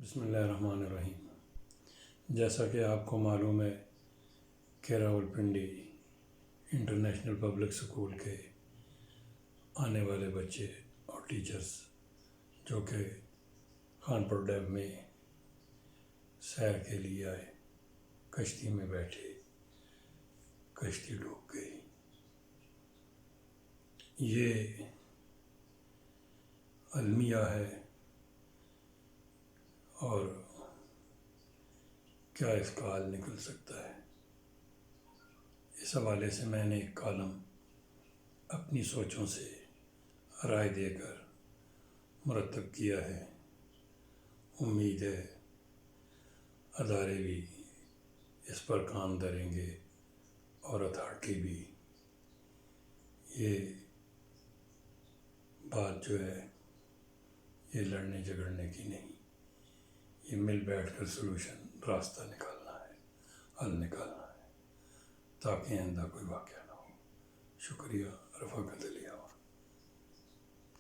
بسم اللہ الرحمن الرحیم۔ جیسا کہ آپ کو معلوم ہے کہ راولپنڈی انٹرنیشنل پبلک اسکول کے آنے والے بچے اور ٹیچرز جو کہ خانپور ڈیم میں سیر کے لیے آئے، کشتی میں بیٹھے، کشتی ڈوب گئی۔ یہ المیہ ہے اور کیا اس کا حل نکل سکتا ہے، اس حوالے سے میں نے ایک کالم اپنی سوچوں سے رائے دے کر مرتب کیا ہے۔ امید ہے ادارے بھی اس پر کام کریں گے اور اتھارٹی بھی۔ یہ بات جو ہے یہ لڑنے جھگڑنے کی نہیں، یہ مل بیٹھ کر سلوشن راستہ نکالنا ہے، حل نکالنا ہے، تاکہ آئندہ کوئی واقعہ نہ ہو۔ شکریہ، رفاقت۔